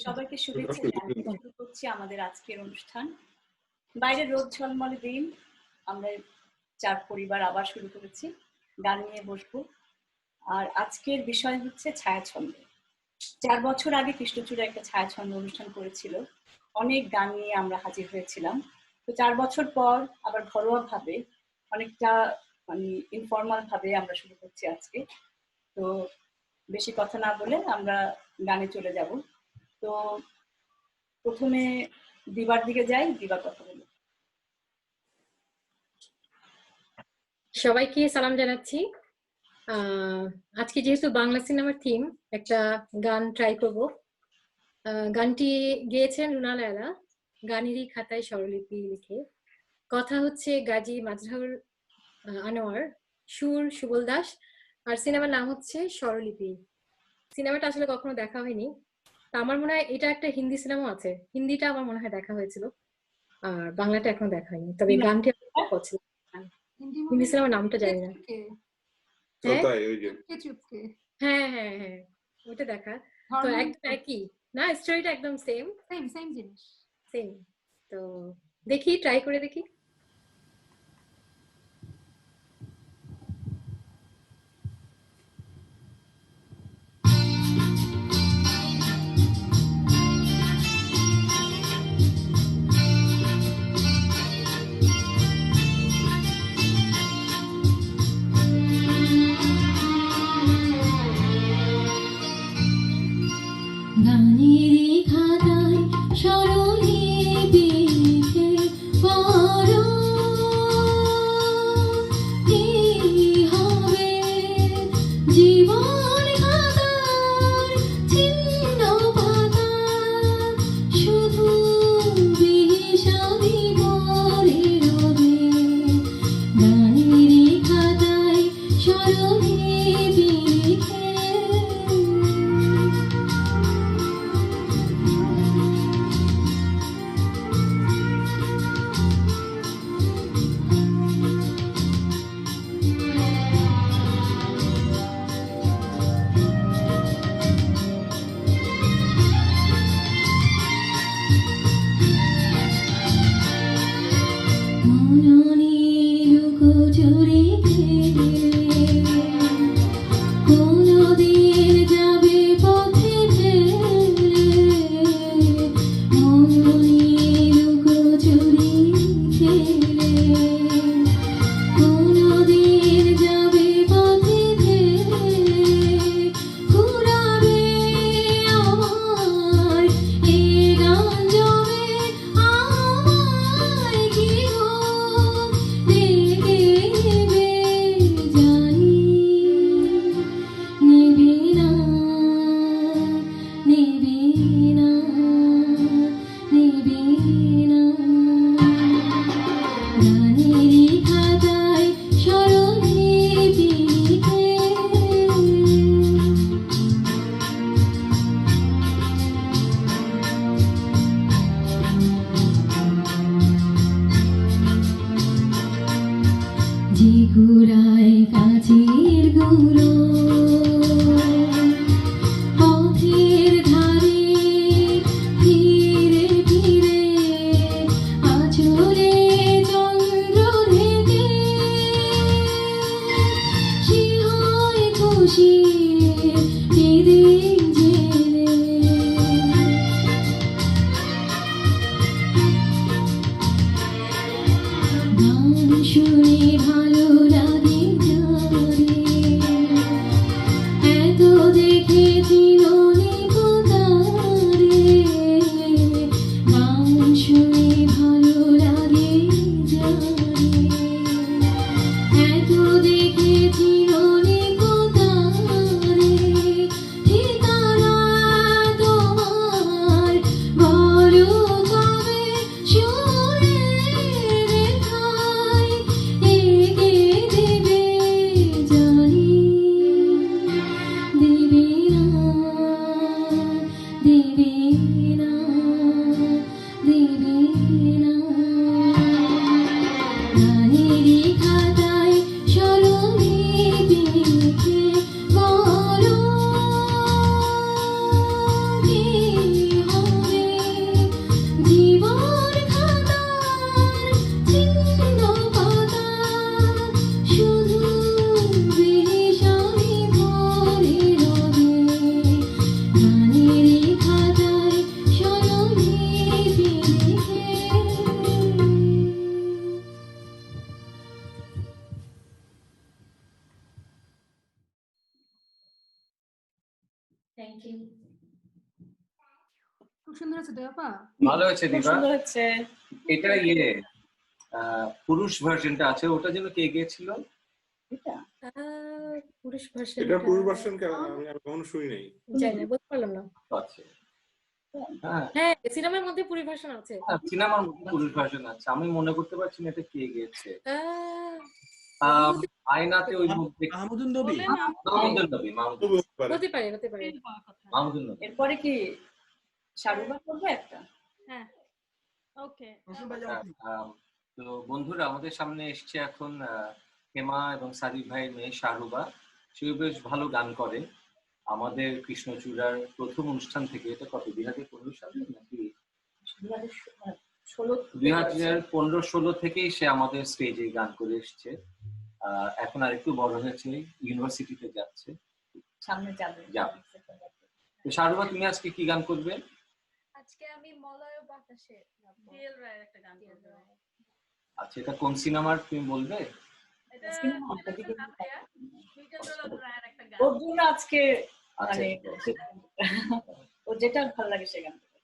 সবাইকে শুভেচ্ছা জানিয়ে শুরু করছি আমাদের আজকের অনুষ্ঠান। বাইরে রোদ ঝলমলে দিন, আমরা চার পরিবার আবার শুরু করেছি, গান নিয়ে বসবো। আর আজকের বিষয় হচ্ছে ছায়াছন্দ। 4 বছর আগে কৃষ্ণচূড়া একটা ছায়াছন্দ অনুষ্ঠান করেছিল, অনেক গান নিয়ে আমরা হাজির হয়েছিলাম। তো 4 বছর পর আবার ঘরোয়া ভাবে অনেকটা মানে ইনফর্মাল ভাবে আমরা শুরু করছি আজকে। তো বেশি কথা না বলে আমরা গানে চলে যাব। তো প্রথমে দিবার দিকে যাই, দিবার কথা বলি। সবাইকে সালাম জানাচ্ছি। আজকে যেহেতু বাংলা সিনেমার থিম, একটা গান ট্রাই করব। গানটি গেয়েছেন রুনা লায়লা, গানেরই খাতায় স্বরলিপি লিখে। কথা হচ্ছে গাজী মাজহারুল আনোয়ার, সুর সুবল দাস, আর সিনেমার নাম হচ্ছে স্বরলিপি। সিনেমাটা আসলে কখনো দেখা হয়নি, তা আমার মনে হয় এটা একটা হিন্দি সিনেমা আছে, হিন্দিটা আমার মনে হয় দেখা হয়েছিল, আর বাংলাটা এখনো দেখা হয়নি। তবে গানটি আমার পছন্দ। হিন্দি সিনেমার নামটা জানি না। হ্যাঁ হ্যাঁ হ্যাঁ, ওটা দেখা। তো একদম একই না, স্টোরিটা একদম সেম জিনিস, সেম। তো দেখি, ট্রাই করে দেখি। Thank you. খুব সুন্দর হচ্ছে দেবাপা। ভালো হয়েছে খুব দিবা। সুন্দর হচ্ছে। এটা পুরুষ ভার্সনটা আছে, ওটা যেন কে গেছিল? এটা পুরুষ ভার্সন, এটা পুরুষ ভার্সন কেন? আমি আর কখনো শুনি নাই। জানি না, বলতে পারলাম না। আছে, হ্যাঁ হ্যাঁ সিনেমার মধ্যে পুরুষ ভার্সন আছে। সিনেমার মধ্যে পুরুষ ভার্সন আছে, আমি মনে করতে পারছি না এটা কে গেছে। আহ, আয়নাতে ওই মধ্যে মাহমুদুন নবী। মাহমুদুল নবী, তো বলতে পারে। হতে পারে হতে পারে। মাহমুদুল নবী। এরপরে কি শাহরুখ করবে একটা? হ্যাঁ ওকে। তো বন্ধুরা, আমাদের সামনে এসছে এখন হেমা এবং সাদিক ভাইয়ের মেয়ে শাহরুবা। সে বেশ ভালো গান করে। আমাদের কৃষ্ণচূড়ার প্রথম অনুষ্ঠান থেকে, এটা কত 2015 সালে নাকি 2015-16 থেকেই সে আমাদের স্টেজে গান করে এসছে। এখন আর একটু বড় হয়েছে, ইউনিভার্সিটিতে যাচ্ছে। সামনে যাবে। তো শাহরুবা, তুমি আজকে কি গান করবে? আজকে আমি মলয় বাতাসে ডিএল রায়ের একটা গান করব। আচ্ছা, এটা কোন সিনেমার তুমি বলবে? এটা মিটেন্দ্রলাল রায়ের একটা গান। ওর জন্য আজকে আচ্ছা, মানে ও যেটা ভালো লাগে সে গান করবে।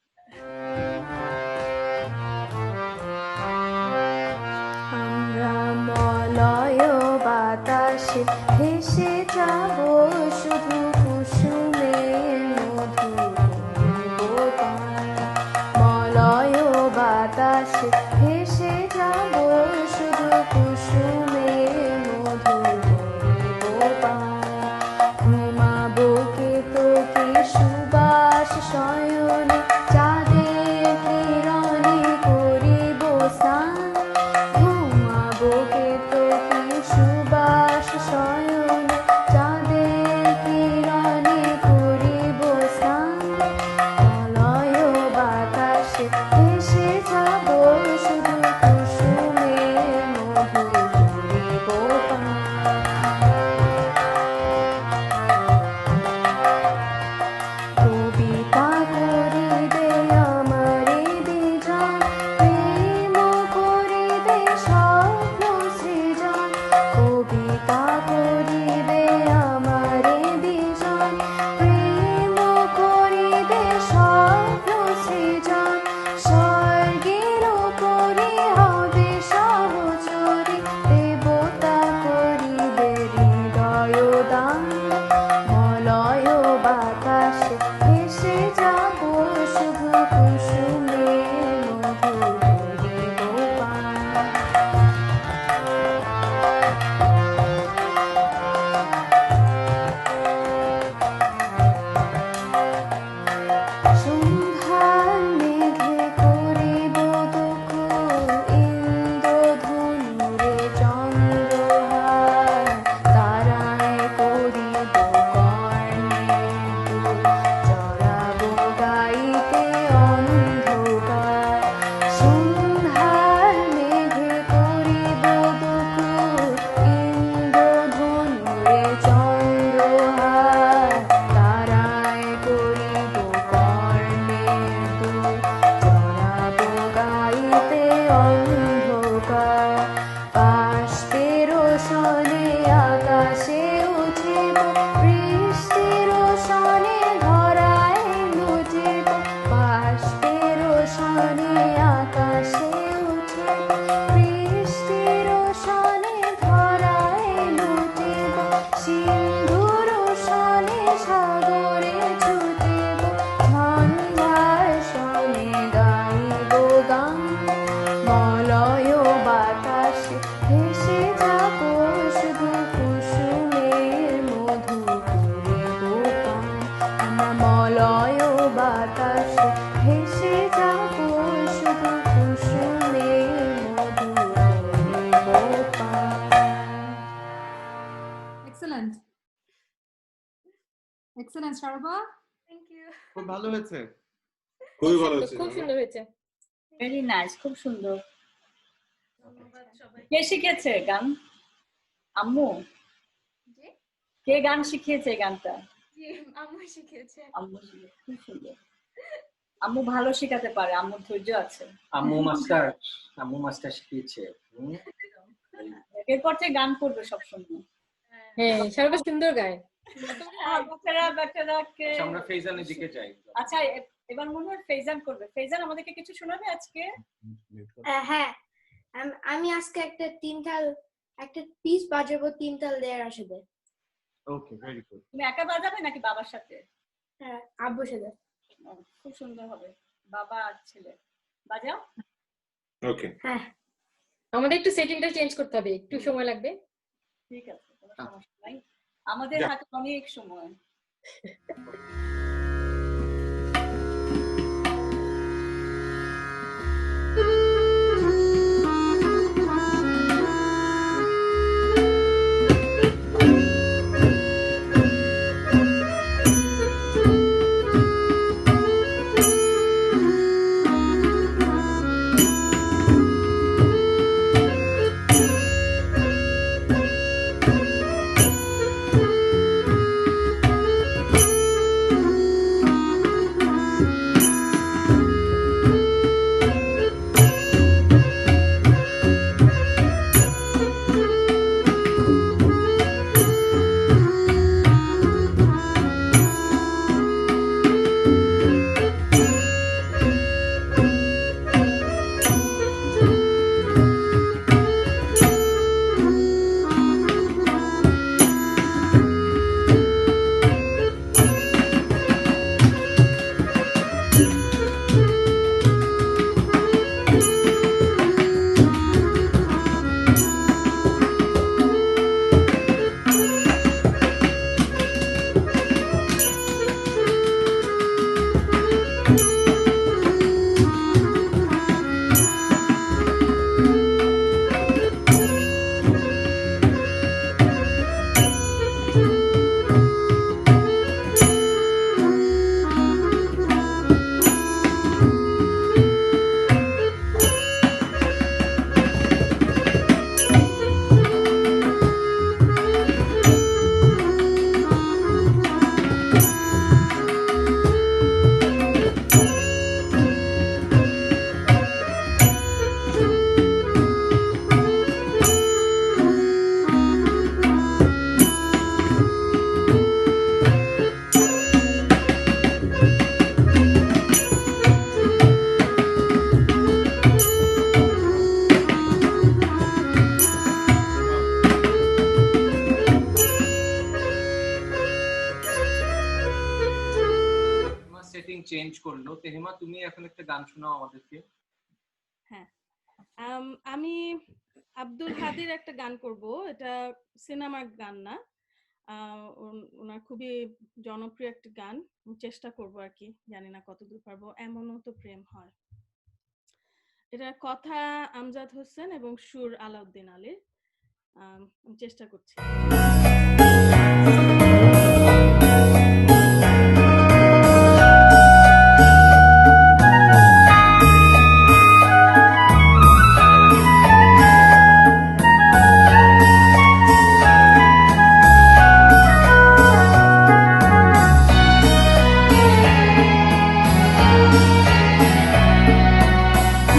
আমরা মলয় বাতাসে ভেসে যাব শুধু কুসুমে মধু মলয় বাতাসে ভেসে যাব শুধু কুসুমে মধু ঘুমাবো কে তোকে সুবাস শয়নে চাঁদের কিরণে করিব স্নান ঘুমাবো কে তোকে সুবাস শয়নে চাঁদের কিরণে করিব স্নান মলয় বাতাসে ভেসে যাব শুধু কুসুমে মধু করিব পান কবিতা করিবে আমারে বিজন প্রেম করিবে স্বপ্ন সৃজন কবিতা করিবে আমারে বিজন প্রেম করিবে স্বপ্ন সৃজন স্বর্গের করি হবে সহচরী দেবতা করিবে হৃদয় দান মলয় বাতাসে ভেসে যাব শুধু কুসুমে মধু করিব পান সন্ধ্যার মেঘে করিব দুঃখ ইন্দ্রধনুরে চন্দ্রহার তারায় করিব কর্ণে চড়াব গাইতে অন্ধকার সন্ধ্যার মেঘে করিব দুঃখ ইন্দ্রধনুরে চন্দ্রহার তারায় করিব কর্ণে চড়াব গাইতে অন্ধকার বাষ্পের সনে আকাশে উঠিব বৃষ্টির সনে ধরায় লুটিব বাষ্পের সনে আকাশে উঠিব বৃষ্টির সনে ধরায় লুটিব সিন্ধুর সনে সাগরে ছুটিব সন্ধ্যার সনে গাইব গান মলয় বাতাসে ভেসে যাব শুধু কুসুমের মধু করিব পান আমরা মলয় বাতাসে ভেসে যাব শুধু কুসুমের মধু করিব পান এক্সেলেন্ট এক্সেলেন্ট শাহরুবা। থ্যাংক ইউ খুব ভালো হয়েছে। খুবই ভালো হয়েছে। খুব সুন্দর হয়েছে। ভেরি নাইস, খুব সুন্দর। ধন্যবাদ সবাই। কে শিখেছে গান? আম্মু? জি কে গান শিখিয়েছে এই গানটা? জি আম্মু শিখিয়েছে আম্মু শিখিয়েছে, খুব সুন্দর। আম্মু ভালো শেখাতে পারে, আম্মুর ধৈর্য আছে। আম্মু মাস্টার শিখিয়েছে। এরপর থেকে গান করবে সবসময়। হ্যাঁ শাহরুখ সুন্দর গায়। বাচ্চারাকে আচ্ছা, আমরা ফেজানের দিকে যাই। আচ্ছা এবার মনে হয় ফেজান করবে। ফেজান আমাদেরকে কিছু শোনাবে আজকে? হ্যাঁ আমি আজকে একটা পিস বাজাবো 3 তাল দেয়ার আসবে। ওকে, ভেরি গুড। তুমি একা বাজাবে নাকি বাবার সাথে? হ্যাঁ, আব্বুর সাথে। খুব সুন্দর হবে, বাবা আর ছেলে। বাজাও। ওকে, হ্যাঁ আমাদের একটু সেটিংটা চেঞ্জ করতে হবে, একটু সময় লাগবে। ঠিক আছে, কোনো সমস্যা নাই, আমাদের হাতে অনেক সময়। চেঞ্জ করলো। তেহিমা, তুমি এখন একটা গান শোনাও আমাদেরকে। আমি আব্দুল হাদির একটা গান করব, এটা সিনেমার গান না, ওনার খুবই জনপ্রিয় একটা গান, চেষ্টা করব আর কি, জানি না কতদূর পারবো। এমনও তো প্রেম হয়। এটার কথা আমজাদ হোসেন এবং সুর আলাউদ্দিন আলীর। আমি চেষ্টা করছি।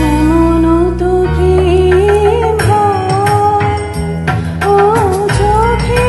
এমনও তো প্রেম হয়, ও চোখে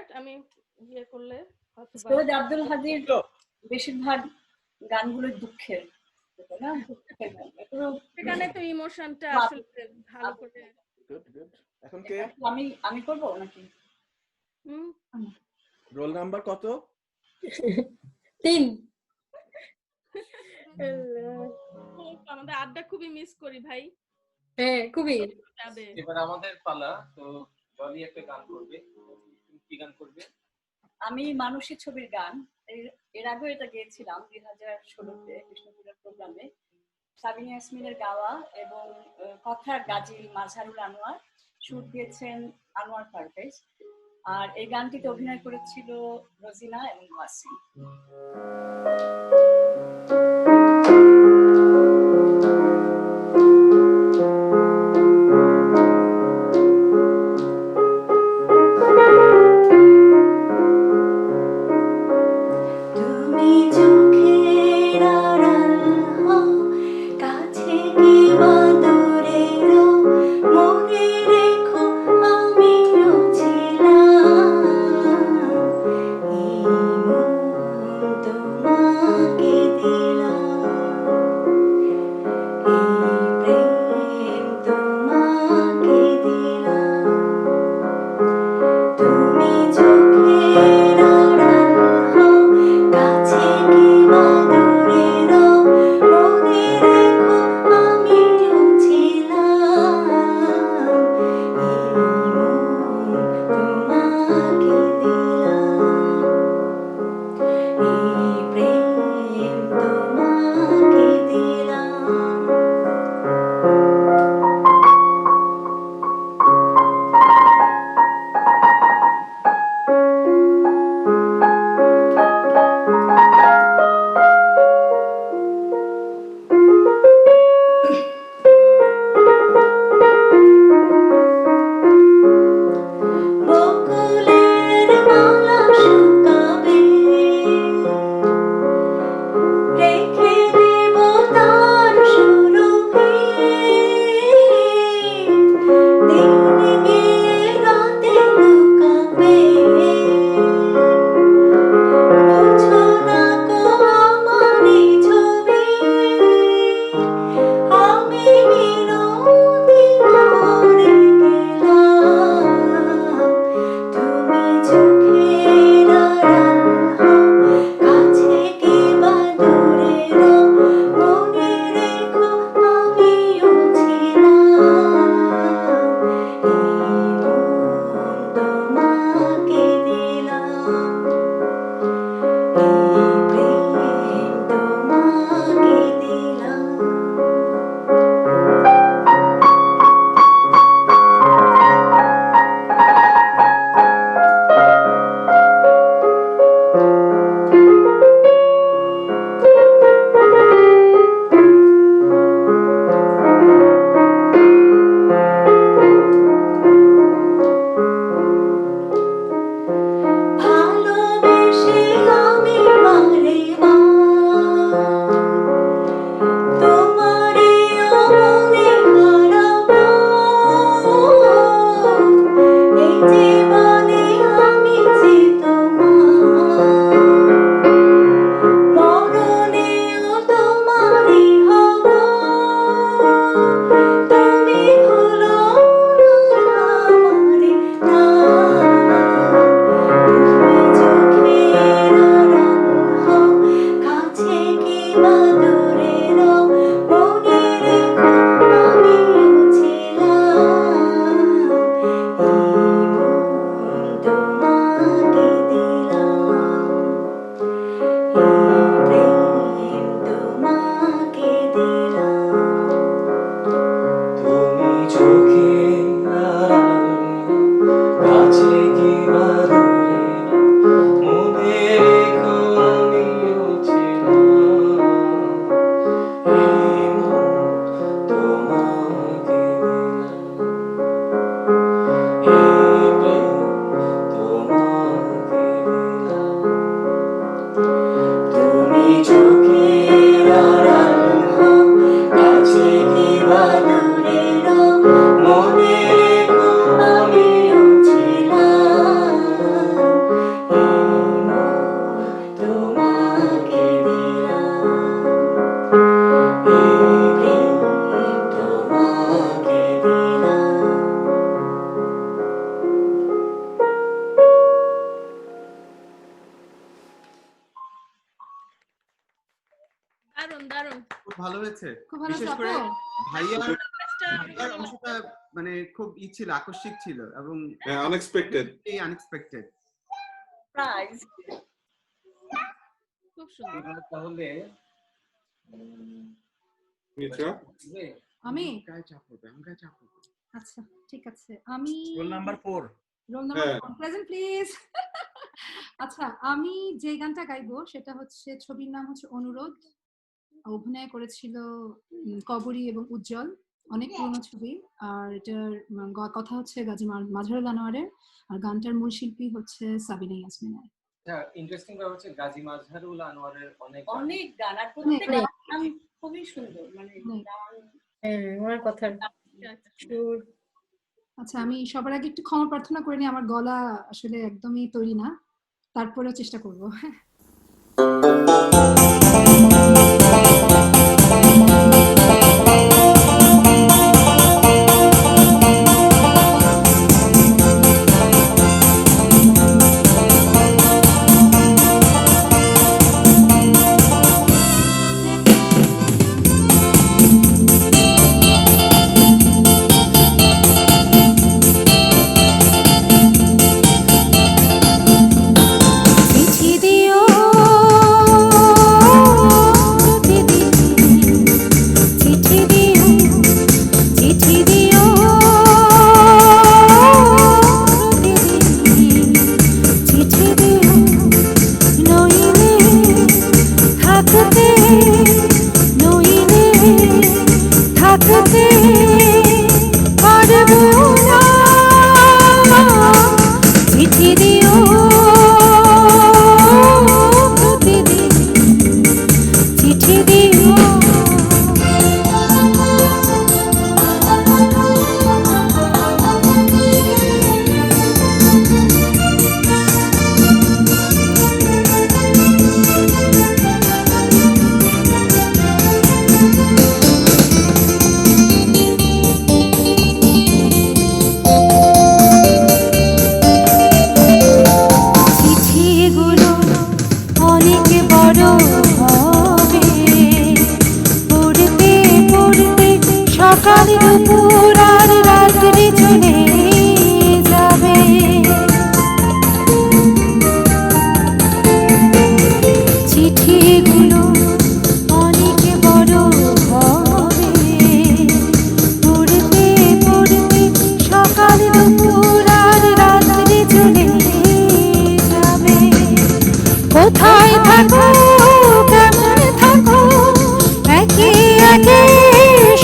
পার্ট আমি ইয়ে করলে হয়তো বা সৈয়দ আব্দুল হাদীর বেশিরভাগ গানগুলো দুঃখের, তাই না? দুঃখের গান। এগুলো সেখানে তো ইমোশনটা মা- আসলে ভালো করে গুড গুড এখন কে আমি করবো নাকি? হুম রোল নাম্বার কত 3। আমাদের আড্ডা খুবই মিস করি ভাই হ্যাঁ খুবই। যাবে এবার আমাদের পালা, তো জলি একটা গান করবে। তুমি কি গান করবে? আমি মানুষের ছবির গান এর আগেও এটা গেয়েছিলাম 2016-তে কৃষ্ণপুরের প্রোগ্রামে। সাবিনা ইয়াসমিনের গাওয়া এবং কথার গাজী মাজহারুল আনোয়ার, সুর দিয়েছেন আনোয়ার পারভেজ। আর এই গানটিতে অভিনয় করেছিল রোজিনা এবং ওয়াসিম। তুমি চোখের আড়াল হও, কাছে কিংবা দূরে রও, মনে রেখো আমিও ছিলাম। এই মন তোমাকে দিলাম, এই প্রেম তোমাকে দিলাম। তুমি চোখের আড়াল হও, কাছে কিংবা দূরে রও, মনে রেখো আমিও ছিলাম। এই মন তোমাকে দিলাম, এই প্রেম তোমাকে দিলাম। বকুলের মালা শুকাবে, রেখে দেব তার সুরভি। দিন গিয়ে রাতে লুকাবে, বুঝো না গো আমারই ছবি। আমি মিনতি করে গেলাম, তুমি চোখের আড়াল হও, কাছে কিংবা দূরে রও, মনে রেখো আমিও ছিলাম। এই মন তোমাকে দিলাম, এই প্রেম তোমাকে দিলাম। ভালোবেসে আমি বারে বার তোমারই মনে হারাবো। এই জীবনে আমি যে তোমার, মরণেও তোমারই হব। তুমি ভুলো না আমারে না, তুমি চোখের আড়াল হও, কাছে কিংবা দূরে রও, মনে রেখো আমিও ছিলাম। এই মন তোমাকে দিলাম, এই প্রেম তোমাকে দিলাম। তুমি চোখে কাছে কিংবা দূরে মনে রেখো আমিও ছিলাম। এই মন তোমাকে দিলাম, এই প্রেম তোমাকে দিলাম। তুমি চোখের আড়াল হও, কাছে কিংবা দূরে রও, মনে রেখো আমিও ছিলাম। দারুণ দারুণ খুব ভালো হয়েছে। খুব ভালো বিশেষ হয়েছে করে আপু। ভাইয়ার অংশটা মানে খুব ছিল, আকস্মিক ছিল এবং আনএক্সপেক্টেড। আনএক্সপেক্টেড। প্রাইজ খুব সুন্দর। তাহলে নিচা আমি গায়ে চাপ হবে, আমার গায়ে চাপ হবে। আচ্ছা ঠিক আছে, আমি roll number 4। Roll number present please. আচ্ছা, আমি যে গানটা গাইবো সেটা হচ্ছে, ছবির নাম হচ্ছে অনুরোধ। অভিনয় করেছিল কবরী এবং উজ্জ্বল, অনেক পুরনো ছবি। আর এটার কথা হচ্ছে গাজী মাজহারুল আনোয়ারের, আর গানটার মূল শিল্পী হচ্ছে সাবিনা ইয়াসমিনের। ইন্টারেস্টিং ব্যাপার হচ্ছে গাজী মাজহারুল আনোয়ারের অনেক গান, আর প্রত্যেকটা গান খুবই সুন্দর, মানে ওনার কথার সুর। আচ্ছা, আমি সবার আগে একটু ক্ষমা প্রার্থনা করে নিই, আমার গলা আসলে একদমই তৈরি না, তারপরেও চেষ্টা করবো। কোথায় থাকো, কেমন থাকো, একে একে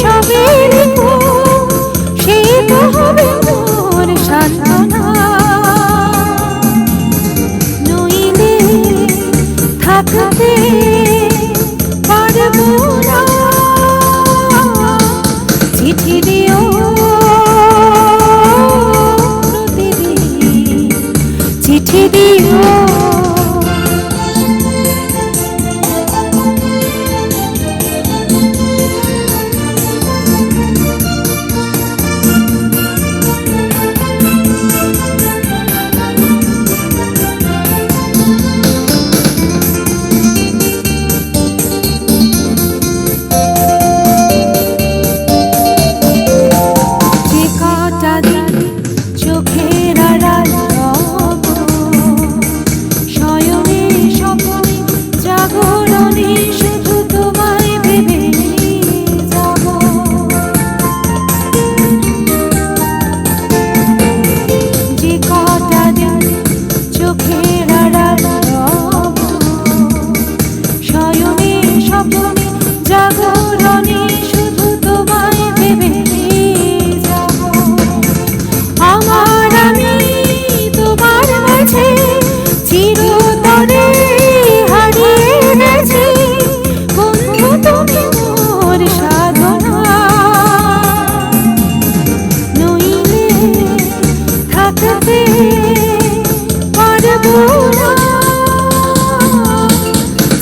সবে লিখো, সেই তো হবে মোর সান্ত্বনা। নইলে থাকতে পারবো না, চিঠি দিও প্রতিদিন, চিঠি দিও।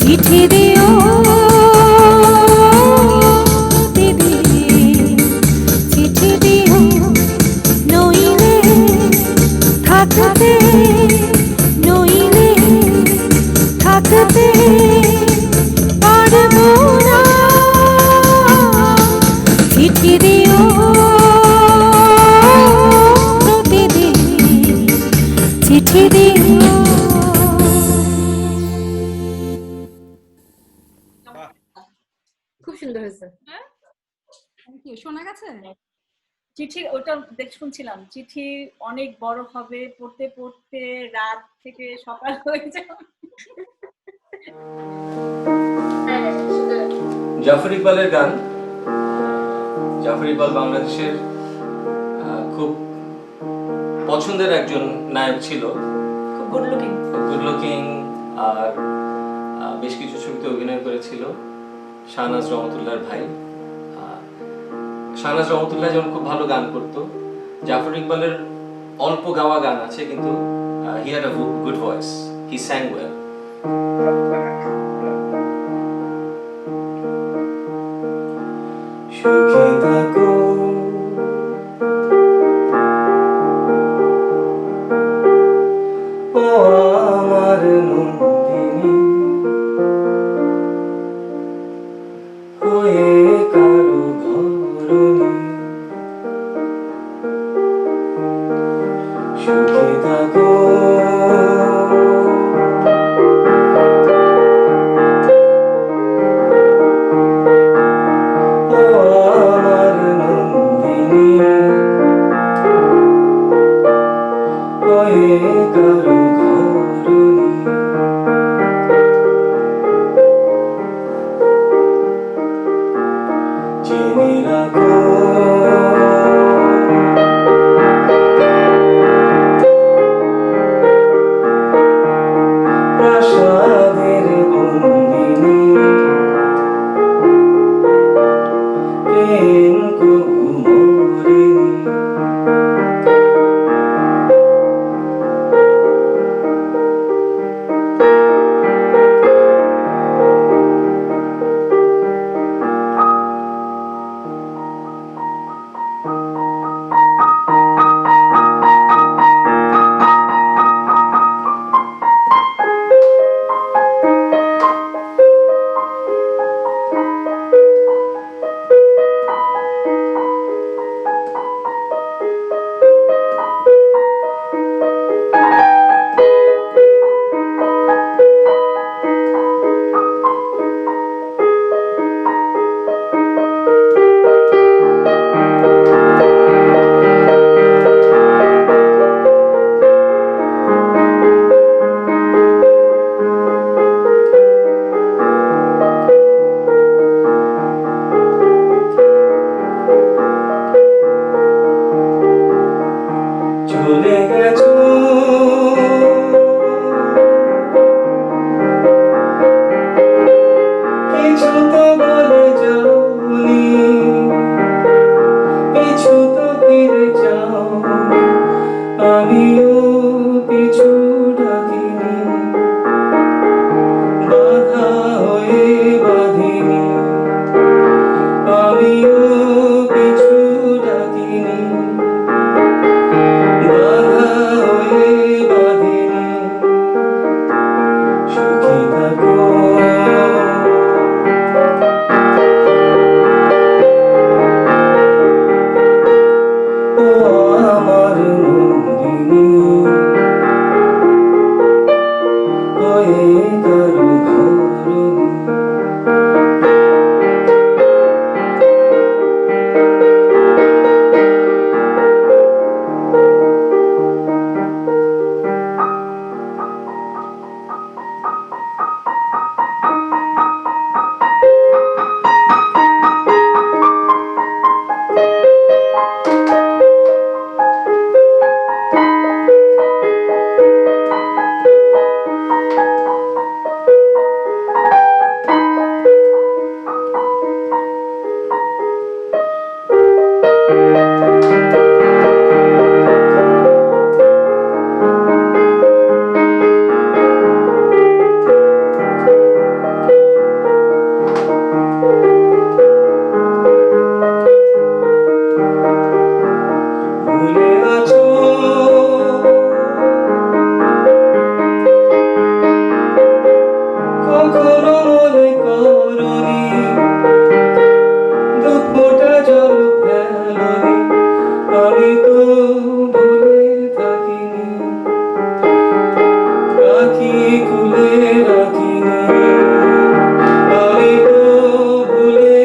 চিঠি দিও প্রতিদিন, চিঠি দিও, নইলে থাকতে, নইলে থাকতে পারবো না। সুন্দর হয়েছে। Thank you. শোনা গেছে? চিঠি ওটা শুনছিলাম, চিঠি অনেক বড় হবে, পড়তে পড়তে রাত থেকে সকাল হয়ে যাবে। জাফর ইকবালের গান। জাফর ইকবাল বাংলাদেশের খুব পছন্দের একজন নায়ক ছিল, খুব গুড লুকিং, আর বেশ কিছু ছবিতে অভিনয় করেছিল। শাহনাজ রহমতুল্লাহর ভাই। শাহনাজ রহমতুল্লাহ যেমন খুব ভালো গান করতো, জাফর ইকবালের অল্প গাওয়া গান আছে, কিন্তু he had a good voice, he স্যাং well. সুখে থাকো ও আমার নন্দিনী, হয়ে কারো ধরণী। সুখে থাকো ও আমার নন্দিনী, হয়ে কারো ধরণী। জেনে রাখো প্রাসাদের বন্দিনী, প্রেম কবু মরেনি। চলে গেছো কিছু তো বলে যাওনি, পিছু তো ফিরে যাও, আমিও পিছু ডাকিনি, বাধা হয়ে বাঁধিনি, আমিও পিছু ডাকিনি, বাধা হয়ে বাঁধিনি। সুখী থাকো ও আমার নন্দিনী, হয়ে কারো ধরণী। ভুলে আছো কখনো মনে করনি, দু ফোঁটা জল ফেলনি, আমি তো ভুলে থাকিনি, রাখি খুলে রাখিনি, আমি তো ভুলে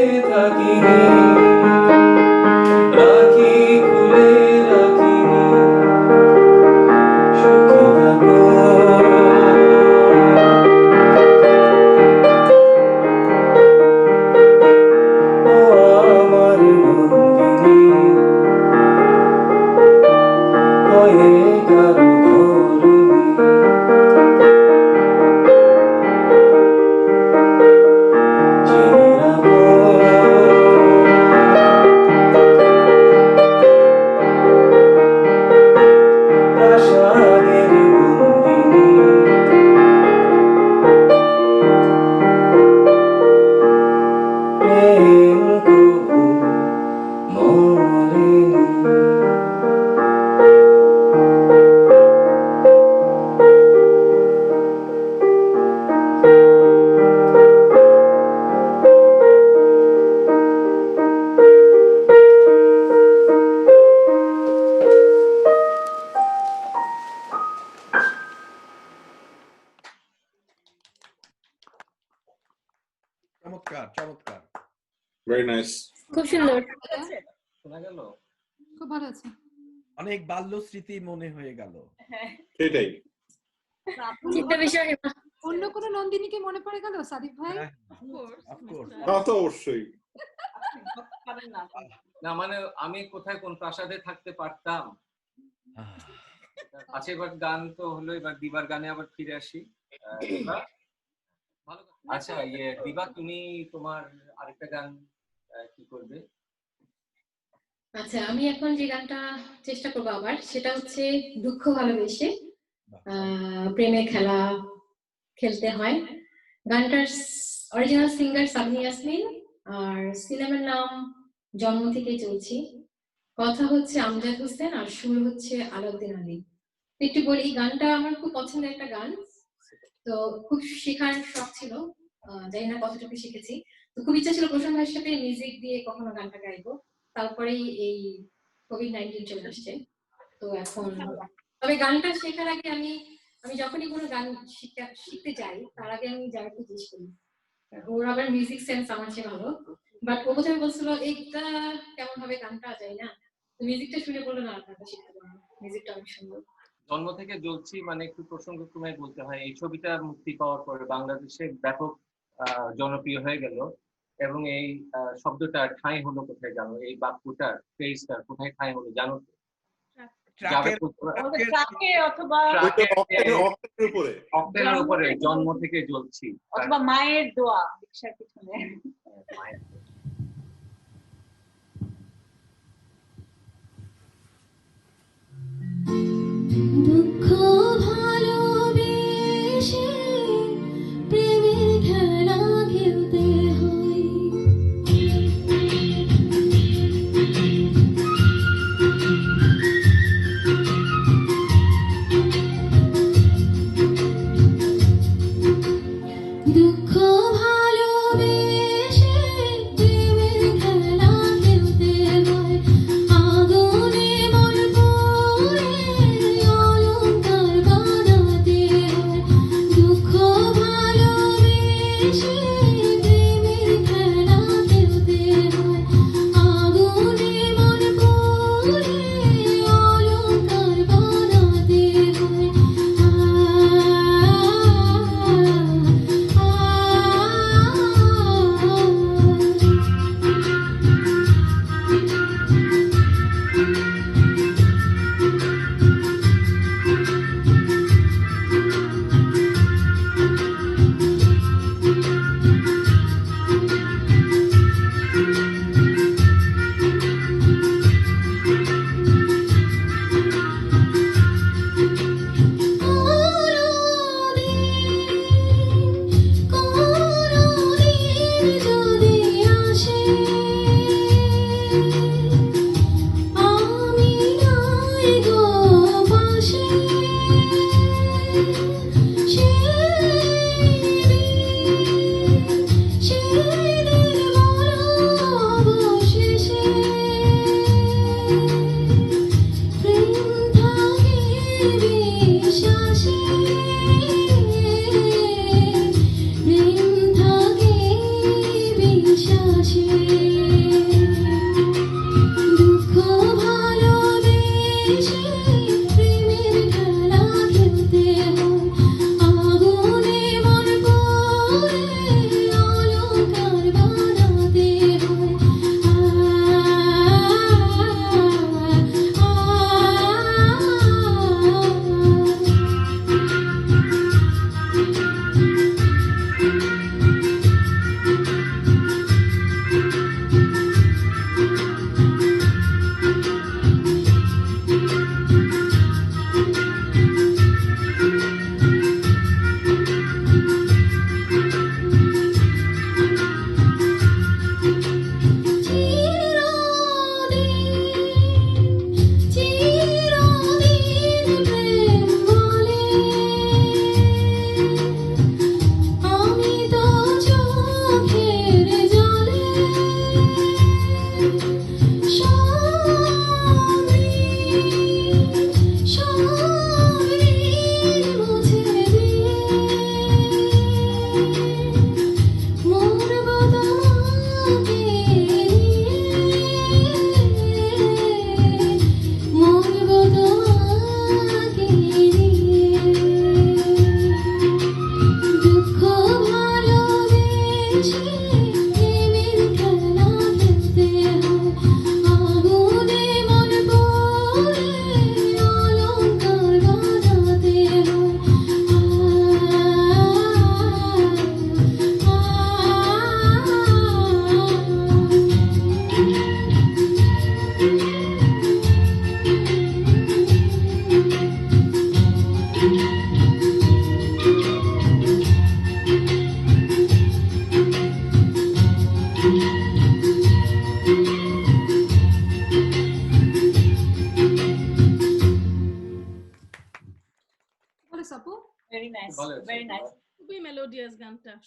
চমৎকার চমৎকার। Very nice. খুব সুন্দর। শোনা গেল? খুব ভালো আছে। অনেক বাল্য স্মৃতি মনে হয়ে গেল। সেটাই। চিন্তা বিষয়। অন্য কোনো নন্দিনীকে মনে পড়ে গেল সাদিক ভাই? তা তো অবশ্যই। না মানে আমি কোথায় কোন প্রাসাদে থাকতে পারতাম। আচ্ছা এবার গান তো হলো, এবার দিবার গানে আবার ফিরে আসি। দিবা, ভালো কথা। আচ্ছা দিবা, তুমি তোমার আরেকটা গান কি করবে? আচ্ছা আমি এখন যে গানটা চেষ্টা করবো আবার, সেটা হচ্ছে দুঃখ ভালোবেসে প্রেমে খেলা খেলতে হয়। গানটার অরিজিনাল সিঙ্গার সাবনি ইয়াসমিন, আর সিনেমার নাম জন্ম থেকে চলছি। কথা হচ্ছে আমজাদ হোসেন আর সুর হচ্ছে আলাউদ্দিন আলী। একটু বলি, গানটা আমার খুব পছন্দের একটা গান, তো খুব শেখার শখ ছিল, জানি না কতটুকু শিখেছি। তো খুব ইচ্ছা ছিল প্রশান্ত ভাইয়ের সাথে মিউজিক দিয়ে কখনো গানটা গাইবো, তারপরেই এই কোভিড-19 চলে আসছে। তো এখন তবে গানটা শেখার আগে আমি যখনই কোনো গান শিখতে যাই তার আগে আমি যাকে জিজ্ঞেস করি, ওর আবার মিউজিক সেন্স আমার চেয়ে ভালো, বাট ও প্রথমে বলছিল এইটা কেমন হবে গানটা, যাই না, মিউজিকটা শুনে বললো না গানটা শিখতে পারবো, মিউজিকটা অনেক সুন্দর। জন্ম থেকে জ্বলছি মানে একটু প্রসঙ্গক্রমে বলতে হয়, এই ছবিটা মুক্তি পাওয়ার পরে বাংলাদেশে ব্যাপক জনপ্রিয় হয়ে গেল, এবং এই শব্দটা ঠাঁই হলো কোথায় জানো? এই বাক্যটার ফ্রেজটার কোথায় ঠাঁই হলো জানো? অক্টেনের উপরে জন্ম থেকে জ্বলছি, অথবা মায়ের দোয়া রিকশার পিছনে। দুঃখ ভালোবেসে প্রেমের খেলা খেলতে হয়। দুঃখ ভালোবেসে প্রেমের খেলা খেলতে হয়। আগুনে মন পুড়ে অলংকার বানাতে হয়। দুঃখ ভালোবেসে প্রেমের খেলা খেলতে হয়। আগুনে মন পুড়ে অলংকার বানাতে হয়।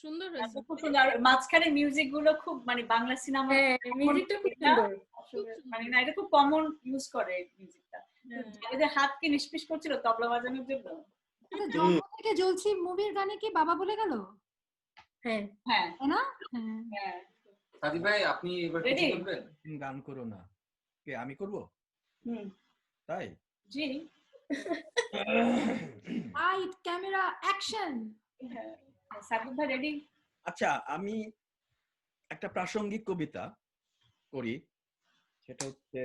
সুন্দর হয়েছে। খুব সুন্দর। আর মাঝখানে মিউজিক গুলো খুব মানে বাংলা সিনেমা হ্যাঁ মিউজিকটা খুব সুন্দর। মানে না এটা খুব কমন ইউজ করে মিউজিকটা। হ্যাঁ। জাভেদের হাত কি নিষ্পিস করছিল তবলা বাজানোর জন্য? আচ্ছা, জন্ম থেকে জ্বলছি মুভির গানে কি বাবা বলে গেল? হ্যাঁ হ্যাঁ তাই না? হ্যাঁ। হ্যাঁ সাদিক ভাই আপনি এবার কিছু Ready? বলবেন? গান করো না। কে আমি করব? হুম তাই? জি লাইট ক্যামেরা অ্যাকশন। হ্যাঁ সাদিক ভাই রেডি? আচ্ছা, আমি একটা প্রাসঙ্গিক কবিতা করি, সেটা হচ্ছে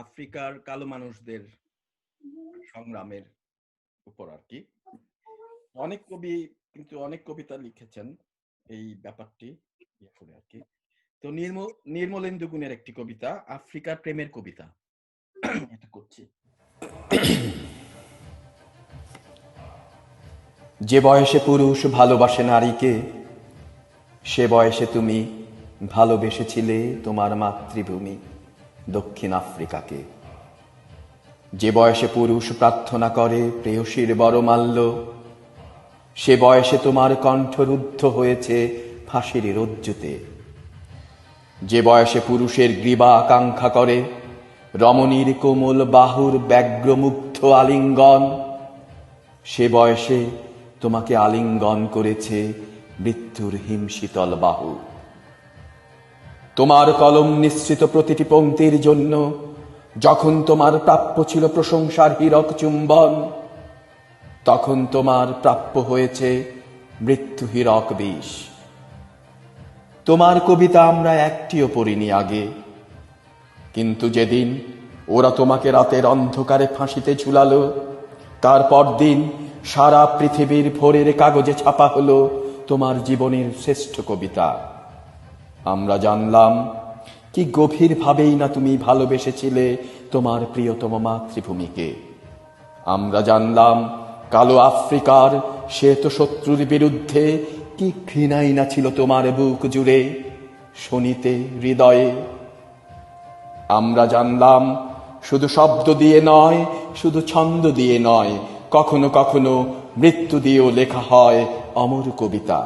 আফ্রিকার কালো মানুষদের সংগ্রামের উপর আর কি। অনেক কবি কিন্তু অনেক কবিতা লিখেছেন এই ব্যাপারটি ইয়ে করে আর কি। তো নির্মলেন্দু গুণের একটি কবিতা, আফ্রিকার প্রেমের কবিতা, এটা করছি। যে বয়সে পুরুষ ভালোবাসে নারীকে, সে বয়সে তুমি ভালোবেসেছিলে তোমার মাতৃভূমি দক্ষিণ আফ্রিকাকে। যে বয়সে পুরুষ প্রার্থনা করে প্রেয়সীর বরমাল্য, সে বয়সে তোমার কণ্ঠরুদ্ধ হয়েছে ফাঁসির রজ্জুতে। যে বয়সে পুরুষের গ্রীবা আকাঙ্ক্ষা করে রমণীর কোমল বাহুর ব্যগ্রমুগ্ধ আলিঙ্গন, সে বয়সে তোমাকে আলিঙ্গন করেছে মৃত্যুর হিমশীতল বাহু। তোমার কলম নিঃসৃত প্রতিটি পংক্তির জন্য যখন তোমার প্রাপ্য ছিল প্রশংসার হীরক চুম্বন, তখন তোমার প্রাপ্য হয়েছে মৃত্যু হীরক বিষ। তোমার কবিতা আমরা একটিও পড়িনি আগে, কিন্তু যেদিন ওরা তোমাকে রাতের অন্ধকারে ফাঁসিতে ঝুলালো, তারপর দিন সারা পৃথিবীর ভোরের কাগজে ছাপা হলো তোমার জীবনের শ্রেষ্ঠ কবিতা। আমরা জানলাম কি গভীরভাবেই না তুমি ভালোবেসেছিলে তোমার প্রিয়তম মাতৃভূমিকে। আমরা জানলাম কালো আফ্রিকার শ্বেত শত্রুর বিরুদ্ধে কি ঘৃণাই না ছিল তোমার বুক জুড়ে, শনিতে হৃদয়ে। আমরা জানলাম শুধু শব্দ দিয়ে নয়, শুধু ছন্দ দিয়ে নয়, কখনো কখনো মৃত্যু দিয়েও লেখা হয় অমর কবিতা।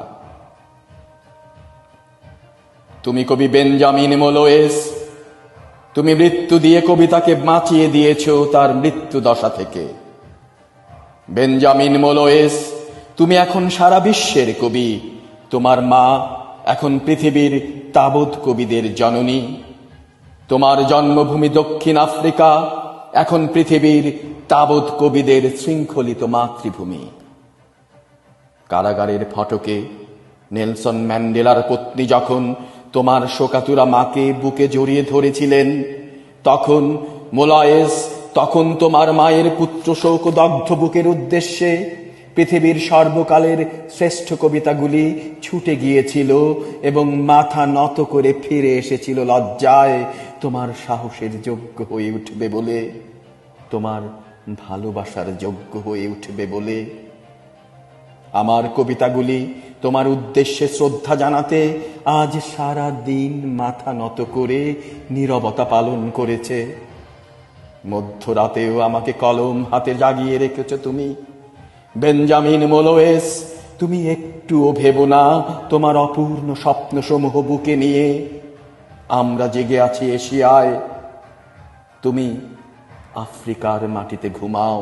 তুমি কবি বেঞ্জামিন মোলোয়েস, তুমি মৃত্যু দিয়ে কবিতাকে বাঁচিয়ে দিয়েছ তার মৃত্যু দশা থেকে। বেঞ্জামিন মোলোয়েস, তুমি এখন সারা বিশ্বের কবি। তোমার মা এখন পৃথিবীর তাবৎ কবিদের জননী। তোমার জন্মভূমি দক্ষিণ আফ্রিকা এখন পৃথিবীর তাবৎ কবিদের শৃঙ্খলিত মাতৃভূমি। কারাগারের ফটকে নেলসন ম্যান্ডেলার পত্নী যখন তোমার শোকাতুরা মাকে বুকে জড়িয়ে ধরেছিলেন, তখন মোলায়েস, তখন তোমার মায়ের পুত্র শোক দগ্ধ বুকের উদ্দেশ্যে পৃথিবীর সর্বকালের শ্রেষ্ঠ কবিতাগুলি ছুটে গিয়েছিল এবং মাথা নত করে ফিরে এসেছিল লজ্জায় তোমার সাহসের যোগ্য হয়ে উঠবে বলে, তোমার ভালোবাসার যোগ্য হয়ে উঠবে বলে। আমার কবিতাগুলি তোমার উদ্দেশ্যে শ্রদ্ধা জানাতে আজ সারা দিন মাথা নত করে নীরবতা পালন করেছে। মধ্যরাতেও আমাকে কলম হাতে জাগিয়ে রেখেছ তুমি। বেঞ্জামিন মোলোয়েস, তুমি একটুও ভেবো না তোমার অপূর্ণ স্বপ্নসমূহ বুকে নিয়ে আমরা জেগে আছি এশিয়ায়, তুমি আফ্রিকার মাটিতে ঘুমাও।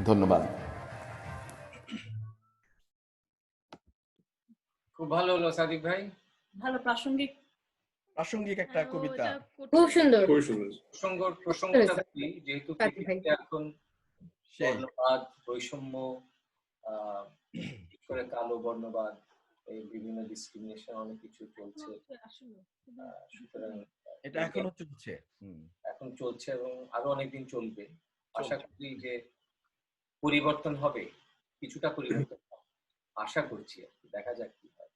ধন্যবাদ। খুব ভালো হলো সাদিক ভাই। ভালো প্রাসঙ্গিক একটা কবিতা, খুব সুন্দর। প্রসঙ্গটা কি, যেহেতু পৃথিবীতে এখন বর্ণবাদ, বৈষম্য, বিশেষ করে কালো বর্ণবাদ, এই বিভিন্ন ডিসক্রিমিনেশন অনেক কিছু চলছে, সুতরাং এটা এখনো চলছে, এখন চলছে এবং আরো অনেকদিন চলবে। আশা করি যে পরিবর্তন হবে, কিছুটা পরিবর্তন হবে, আশা করছি। দেখা যাক কি হয়।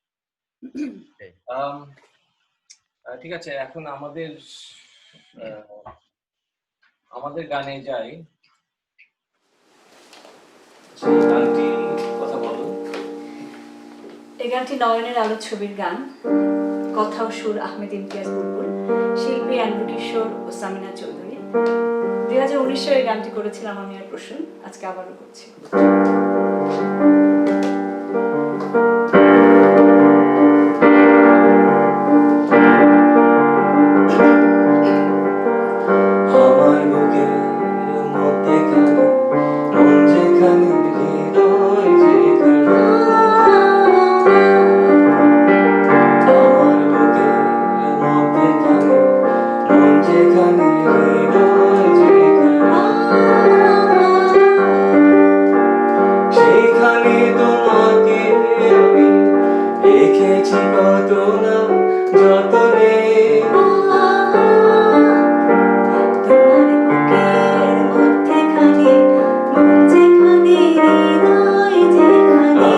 ঠিক আছে, এখন আমাদের গানে যাই। এই গানটি নয়নের আলো ছবির গান, কথা ও সুর আহমেদ ইমতিয়াজ বুলবুল, শিল্পী অ্যান্ড্রু কিশোর ও সামিনা চৌধুরী। 2019 এই গানটি করেছিলাম আমি আর প্রসূন, আজকে আবারও করছি। রেখেছি কত না যতনে আমার বুকের মধ্যেখানে মন যেখানে হৃদয় যেখানে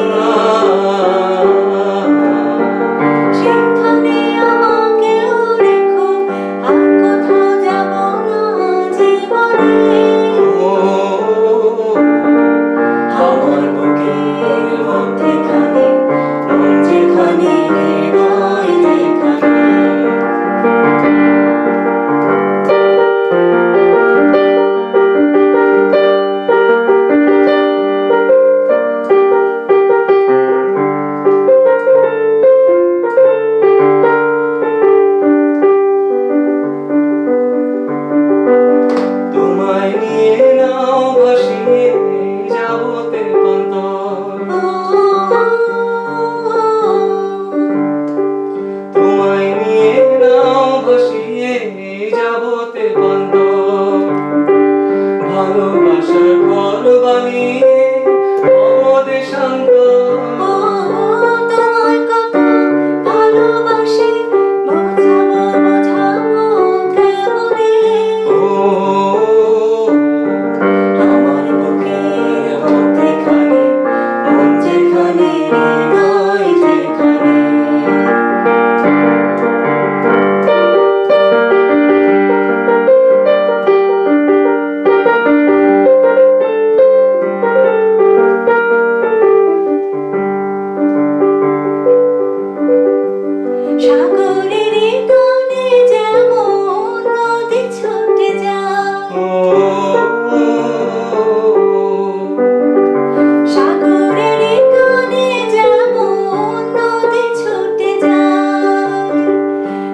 তোমায় নিয়ে নাও ভাসিয়ে যাবো তেপান্তর তোমায় নিয়ে নাও ভাসিয়ে যাবো তেপান্তর ভালোবাসার ঘর বানিয়ে অবদেশান্তর আমার বুকের মধ্যেখানে মন যেখানে হৃদয় যেখানে সাগরের টানে যেমন নদী ছুটে যায় সাগরের টানে যেমন নদী ছুটে যায়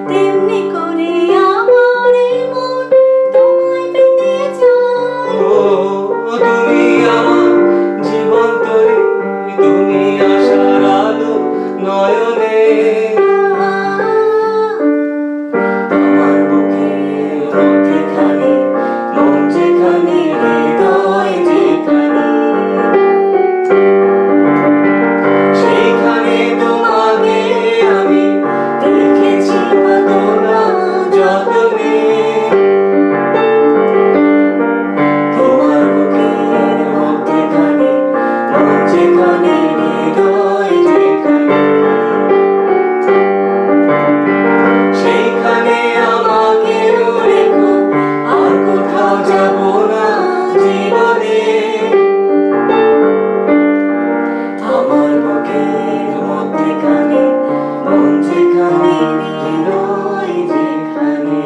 তেমনি করে আমার মন তোমায় পেতে চায় তুমি আমার জীবন তরি তুমি আশার আলো নয়নে আমার বুকের মধ্যেখানে মন যেখানে হৃদয় যেখানে সেইখানে তোমাকে আমি রেখেছি কত না যতনে তোমার বুকের মধ্যেখানে মন যেখানে হৃদয় যেখানে সেইখানে আমাকে রেখো আর কোথাও যাব না জীবনে আমার বুকের মধ্যেখানে মন যেখানে হৃদয় যেখানে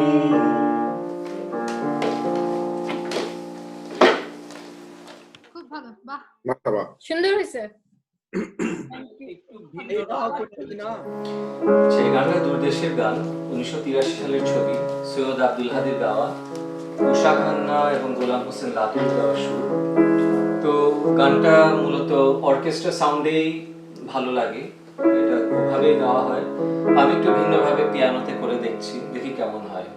খুব ভালো, বাহ। মারহাবা। সুন্দর হয়েছে। সেই গানটা দূরদেশের গান 1983 সালের ছবি সৈয়দ আব্দুল হাদির গাওয়া উষা খান্না এবং গোলাম হোসেন লাতুর গাওয়া সুর তো গানটা মূলত অর্কেস্ট্রা সাউন্ডেই ভালো লাগে এটা ওভাবেই গাওয়া হয় আমি একটু ভিন্নভাবে পিয়ানোতে করে দেখছি দেখি কেমন হয়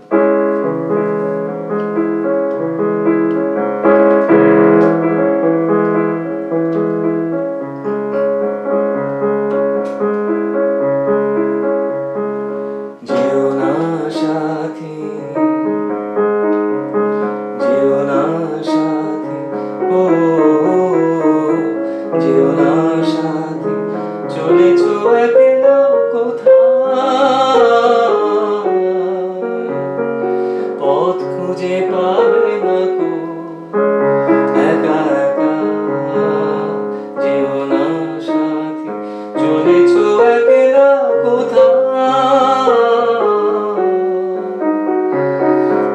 পথ খুঁজে পাবে না কো একা একা যেও না সাথী চলেছো একলা কোথায়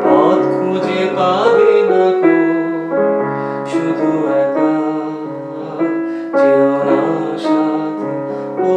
পথ খুঁজে পাবে না কো শুধু একা যেও না সাথী ও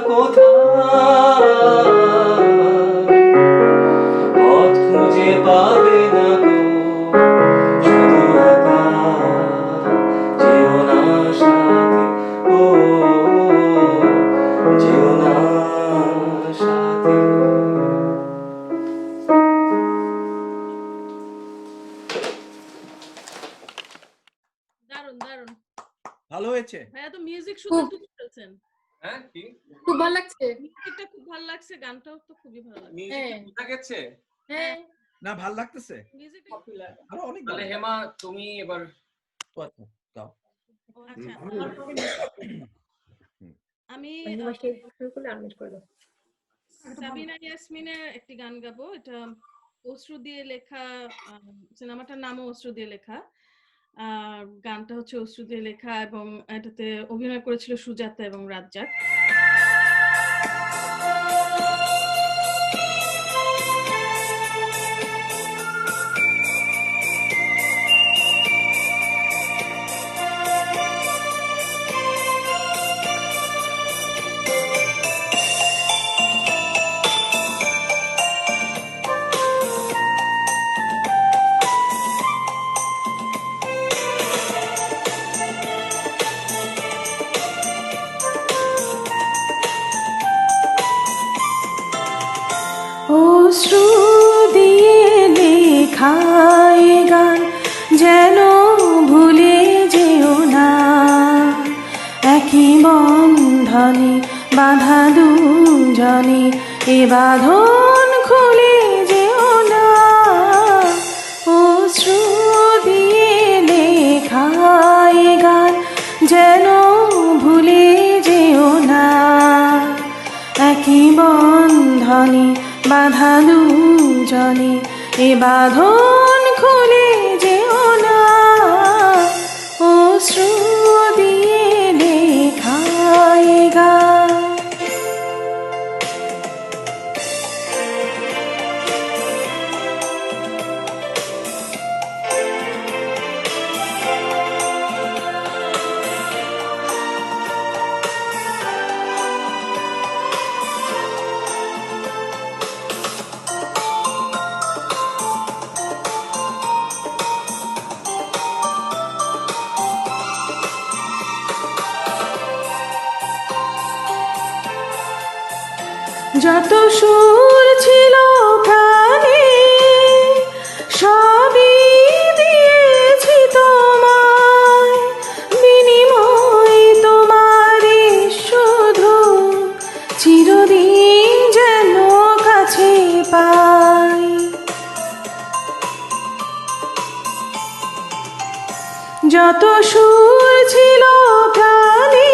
কোথায় পথ খুঁজে পাবে না গো শুধু একা যেও না সাথী ও যেও না সাথী দারুন দারুন ভালো হয়েছে ভাইয়া তো মিউজিক শুধু খুব। শুধু চলছেন হ্যাঁ কি খুব ভালো লাগছে। মিউজিকটা খুব ভালো লাগছে, গানটাও তো খুবই ভালো লাগছে। মিউজিক হ্যাঁ। বোঝা গেছে? হ্যাঁ না ভাল লাগতেছে মিউজিকটা পপুলার আরো অনেক তাহলে ভালো। হেমা তুমি এবার ও আচ্ছা, গাও। আচ্ছা আমি শুরু করলে আমি করে দেবো। সাবিনা ইয়াসমিনের একটি গান গাবো। এটা অশ্রু দিয়ে লেখা, সিনেমাটার নামও অশ্রু দিয়ে লেখা। গানটা হচ্ছে অশ্রু দিয়ে লেখা এবং এটাতে অভিনয় করেছিল সুজাতা এবং রাজ্জাক। অশ্রু দিয়ে লেখা এ গান যেন ভুলে যেও না, একই বন্ধনে বাঁধা দুজনে এ বাঁধন খুলে যেও না। অশ্রু দিয়ে লেখা এ গান যেন ভুলে যেও না, একই বন্ধনে বাঁধা দুজনে এ বাঁধন খুলে যেও না। অশ্রু দিয়ে লেখা এ গান। যত সুর ছিল প্রাণে সবই দিয়েছি তোমায়, বিনিময় তোমারে শুধু চিরদিন যেন কাছে পাই। যত সুর ছিল প্রাণে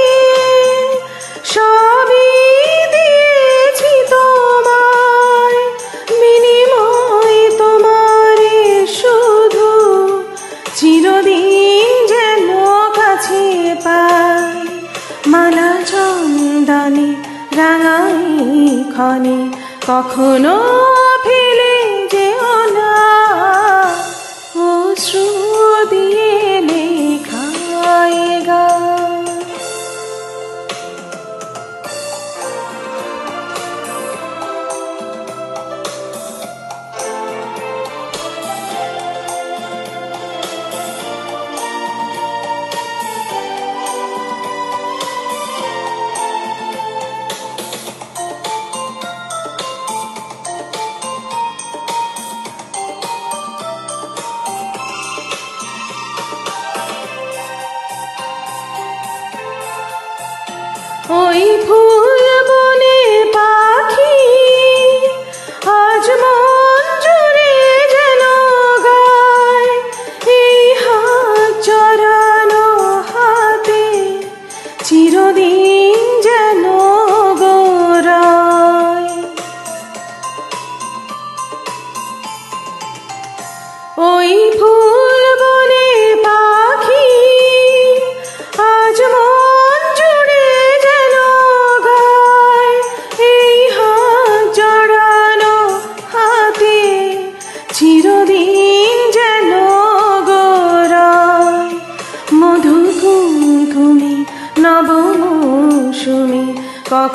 সবই দিয়েছি তোমায়, বিনিময় তোমারে শুধু চিরদিন যেন কাছে পাই। মালা চন্দনে রাঙাই ক্ষণে কখনো ফেলে যেও না। অশ্রু দিয়ে লেখা এ গান।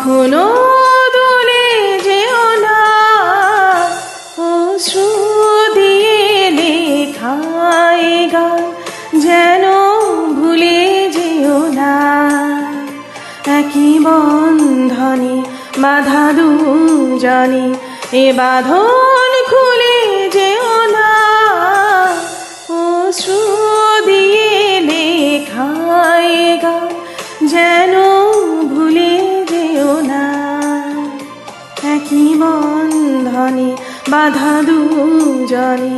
কখনো দূরে যেও না, অশ্রু দিয়ে লেখায় গান যেন ভুলে যেও না। একই বন্ধনে বাধা দুজনে, এ বাঁধন খুলে যেও না, অশ্রু দিয়ে লেখায় গান যেন ভুলে যেও না। একই বন্ধনে বাধা দুজনে,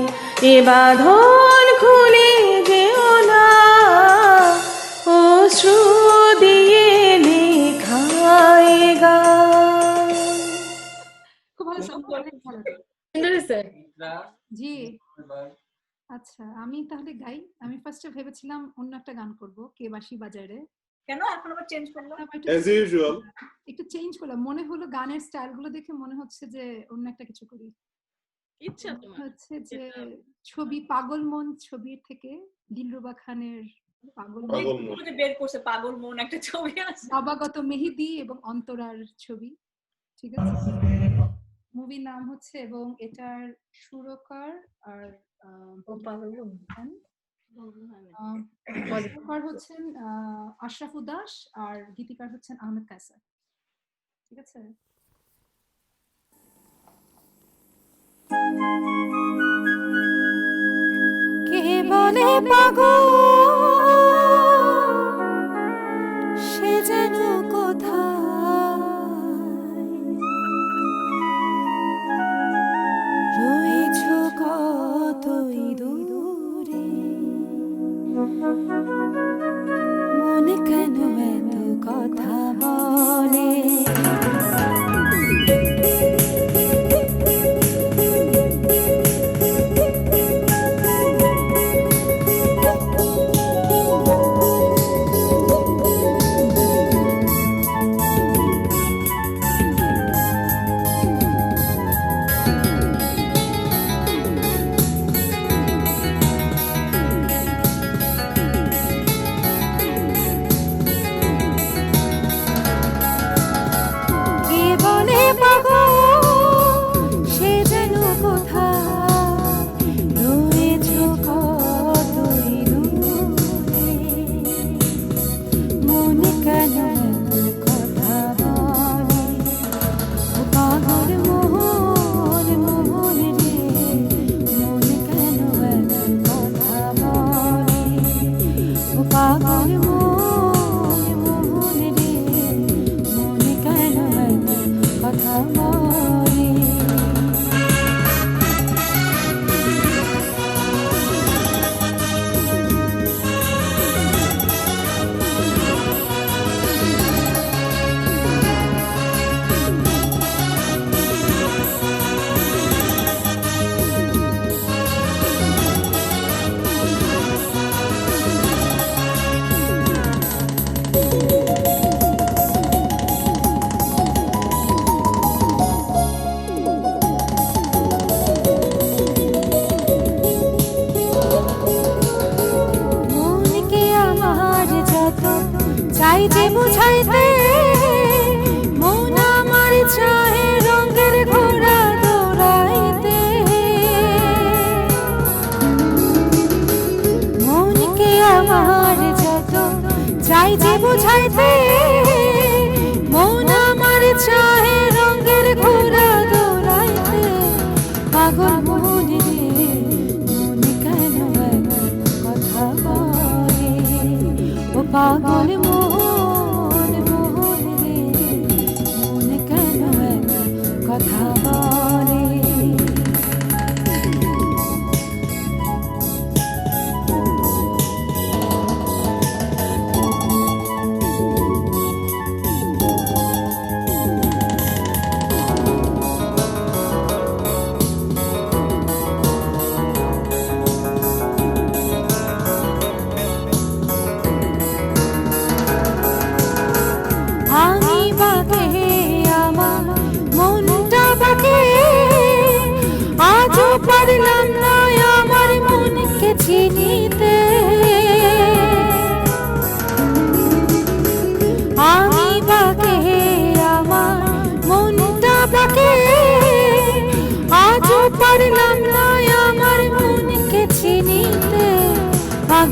এ বাঁধন খুলে যেও না, অশ্রু দিয়ে লেখায় গান। খুব ভালো song, অনেক ভালো। সুন্দর হয়েছে। জি আচ্ছা, আমি তাহলে গাই। আমি ফার্স্টে ভেবেছিলাম অন্য একটা গান করব, কে বাঁশি বাজারে। কেন এখন আবার চেঞ্জ করলো? As usual. একটু চেঞ্জ করলাম, মনে হলো গানের স্টাইল গুলো দেখে মনে হচ্ছে যে অন্য একটা কিছু করি। ইচ্ছা তোমার হচ্ছে যে ছবি পাগল মন ছবি থেকে দিলরুবা খানের পাগল মন যে বের করছে পাগল মন একটা ছবি আছে, নবাগত মেহেদি এবং অন্তরার ছবি, ঠিক আছে। মুভির নাম হচ্ছে এবং এটার সুরকার আর সুরকার হচ্ছেন আশরাফ উদাস আর গীতিকার হচ্ছেন আহমেদ কায়সার, ঠিক আছে। কে বলে পাগল সে যেন কোথায় রয়েছ কতই দূরে, মনে কেন এত কথা বলে। চাই যে বুঝাইতে মন আমার চাহে রঙের ঘোড়া দৌড়াইতে, মনকে আমার যত চাই যে বুঝাইতে মন আমার চাহে রঙের ঘোড়া দৌড়াইতে। পাগল মন রে মন কেন কথা বলে, ও পাগল মন মন রে মন কেন কথা বলে। আমি বাকে আমার মনটা বাকে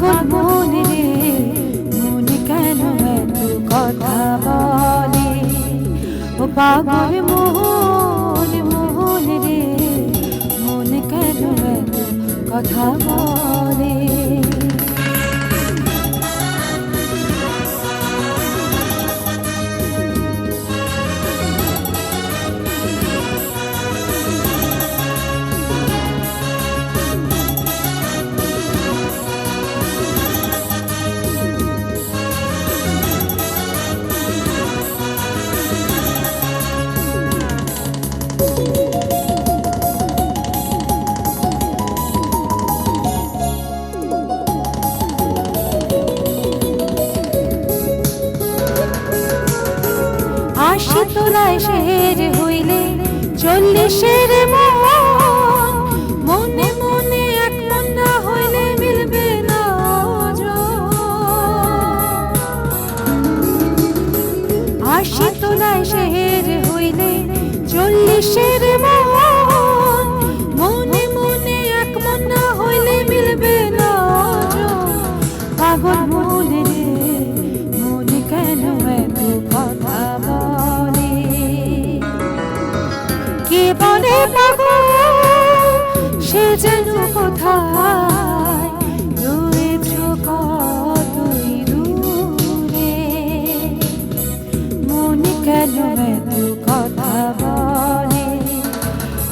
পাগল মনে রে মনে কেন এত কথা বলে ও পাগল মোহন মোহন রে মনে কেন এত কথা বলে আশি তোলায় শের হইলে 40-এর মনে মনে এক মন না হইলে মিলবে না আশি তোলায় শের হইলে 40-এর মনে মনে এক মন না হইলে মিলবে না পাগল মনে রে মনে কেন এত কথা বলে কে বলে পাগল সে যেন কোথায় রয়েছ কতই দূরে মনে কেন এত কথা বলে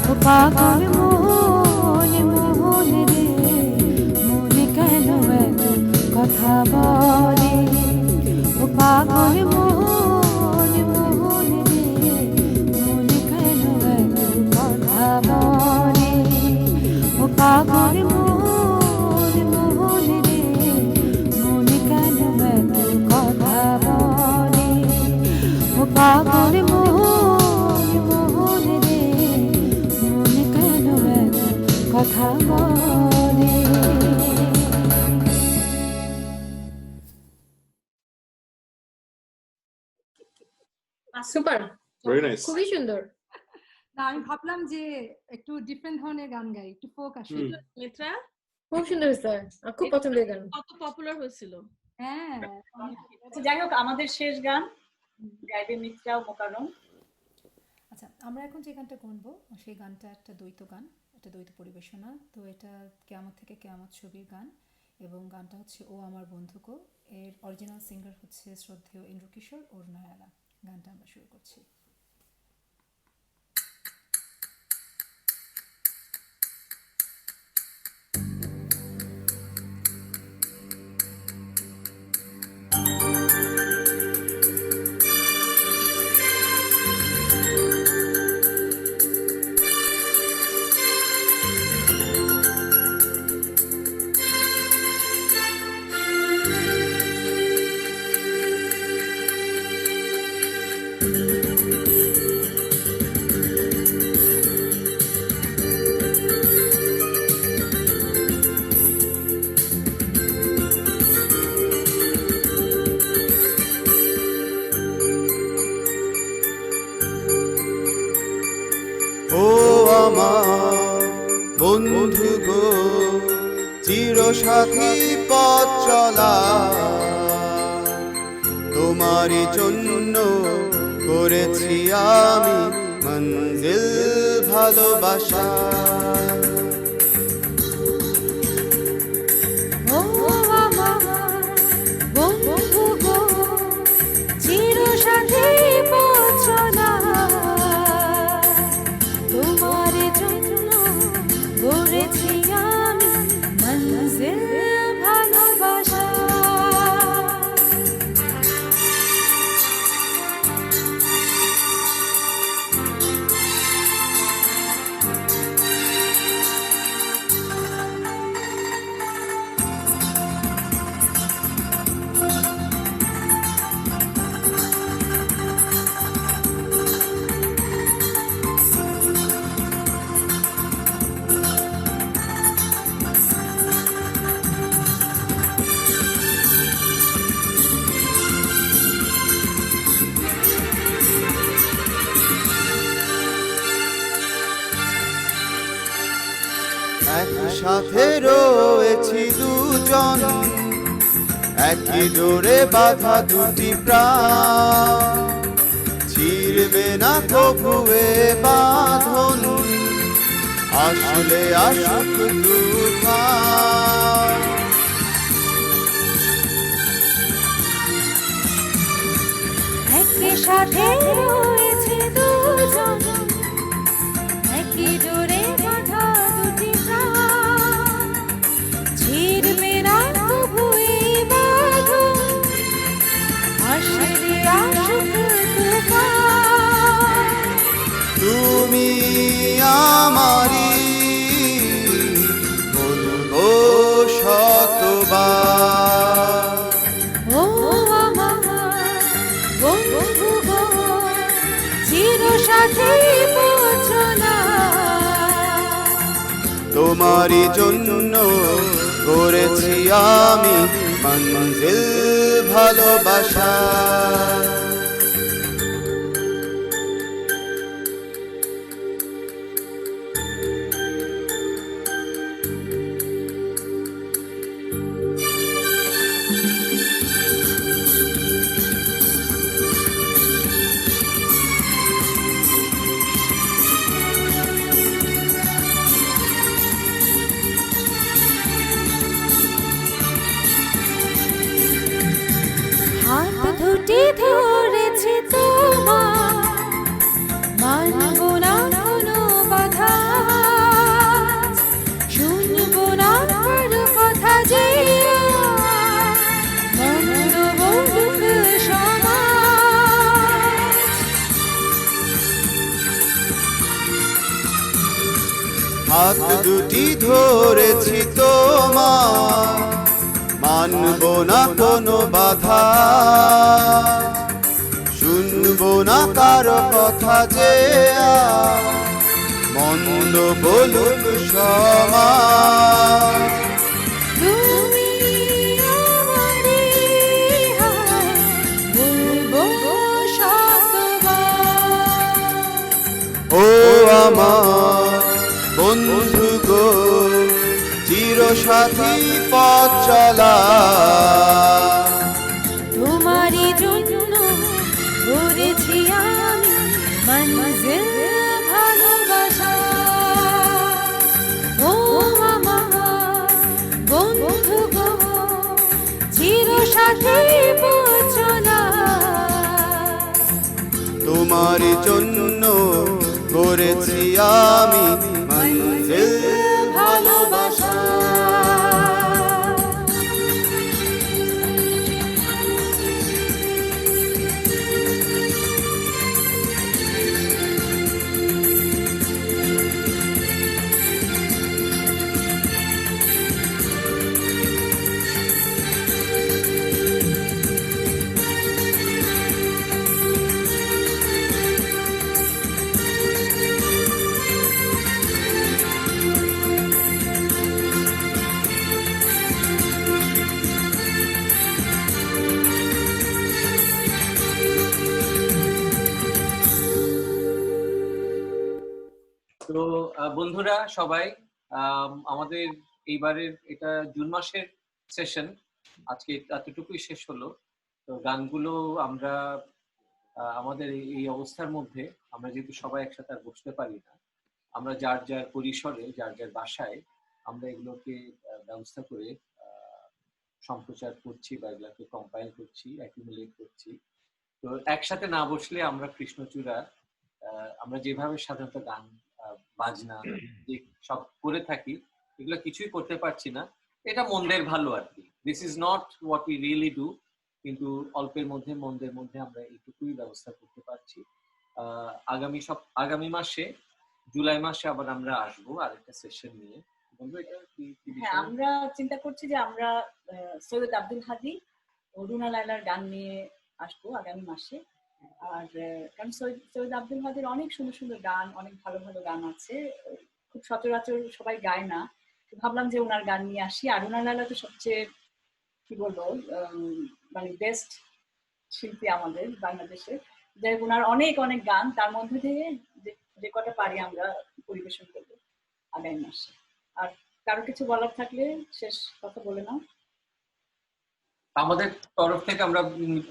ও পাগল মনে মোহন রে মনে কেন এত কথা বলে ও পাগল মোহন মোহন রে মনে কেন এত কথা বলে ও পাগল মোহন মোহন রে মনে কেন এত কথা বলে ও পাগল মোহন মোহন রে মনে কেন এত কথা বলে সুপার Very nice. খুবই সুন্দর না আমি ভাবলাম যে একটু ডিফারেন্ট ধরনের গান গাই একটু ফোক আসে মিত্রা খুব সুন্দর স্যার খুব পছন্দের গান কত পপুলার হয়েছিল হ্যাঁ আচ্ছা, যাই হোক আমাদের শেষ গান গাইবে মিত্রা ও মোকাররম। আচ্ছা আমরা এখন যে গানটা গুনবো সেই গানটা একটা দ্বৈত গান, একটা দ্বৈত পরিবেশনা। তো এটা কেয়ামত থেকে কেয়ামত ছবির গান এবং গানটা হচ্ছে ও আমার বন্ধুকো। এর অরিজিনাল সিঙ্গার হচ্ছে শ্রদ্ধেয় ইন্দ্রকিশোর ও নয়ালা। গানটা আমরা শুরু করছি। বন্ধু গো চিরসাথী পথ চলা তোমারই জন্য করেছি আমি মঞ্জিল ভালোবাসা। ও আমার বন্ধু গো চিরসাথী পথ চলা তোমার জন্য করেছি আমি মঞ্জিল ভালোবাসা। একসাথে রয়েছি দুজন একই ডোরে বাঁধা দুটি প্রাণ, ছিড়বে না কবুয়ে বাঁধন, আসলে আসুক তুফান। একই সাথে রয়েছে দুজন, একই ডোরে বাঁধা দুটি প্রাণ, ছিড়বে না কবু এই বাঁধন, আসলে আসুক তুফান। তুমি আমারি বলবো শতবার, ও আমার বন্ধু গো, চিরসাথী বচনা। তোমারই জন্য করেছি আমি মঞ্জিল ভালোবাসা। হাত দুটি ধরেছি তোমার, মানব না কোনো বাধা, শুনব না কারো কথা যে মন্দ বলুক সমাজ। হাত দুটি ধরেছি তোমার, মানব না কোনো বাধা, শুনবো না কারো কথা যে মন্দ বলুক সমাজ। তুমি আমারই হায় বলবো শতবার, ও আমার বন্ধু গো, চিরসাথী পথ চলা। তোমারই জন্য করেছি আমি মঞ্জিল ভালোবাসা। ও আমার বন্ধু গো, চিরসাথী বচনা। তোমারই জন্য করেছি আমি মঞ্জিল ভালোবাসা। তো বন্ধুরা সবাই, আমাদের এইবারের এটা জুন মাসের সেশন আজকে এতটুকুই শেষ হলো। তো গানগুলো আমরা আমাদের এই অবস্থার মধ্যে আমরা যেহেতু সবাই একসাথে আর বসতে পারি না, আমরা যার যার পরিসরে যার যার বাসায় আমরা এগুলোকে ব্যবস্থা করে সম্প্রচার করছি বা এগুলোকে কম্পাইল করছি, অ্যাকুমুলেট করছি। তো একসাথে না বসলে আমরা কৃষ্ণচূড়া আমরা যেভাবে সাধারণত গান বাজনা যে সব করে থাকি এগুলো কিছুই করতে পারছি না। এটা মন্দের ভালো আর কি, this is not what we really do, কিন্তু অল্পের মধ্যে মন্দের মধ্যে আমরা এইটুকুই ব্যবস্থা করতে পারছি। আগামী মাসে জুলাই মাসে আবার আমরা আসবো আরেকটা সেশন নিয়ে। বন্ধু এটা কি হ্যাঁ, আমরা চিন্তা করছি যে আমরা সৈয়দ আব্দুল হাদী ও রুনা লায়লার গান নিয়ে আসবো আগামী মাসে। আর কারণ সৈয়দ আব্দুল হাদীর অনেক সুন্দর সুন্দর গান, অনেক ভালো ভালো গান আছে, খুব সচরাচর সবাই গায় না। ভাবলাম যে ওনার গান নিয়ে আসি। আর রুনা লায়লা তো সবচেয়ে কি বলবো মানে বেস্ট শিল্পী আমাদের বাংলাদেশের। যাই ওনার অনেক অনেক গান, তার মধ্যে থেকে যে কটা পারি আমরা পরিবেশন করবো আগামী মাসে। আর কারো কিছু বলার থাকলে শেষ কথা বলে নাও। আমাদের তরফ থেকে আমরা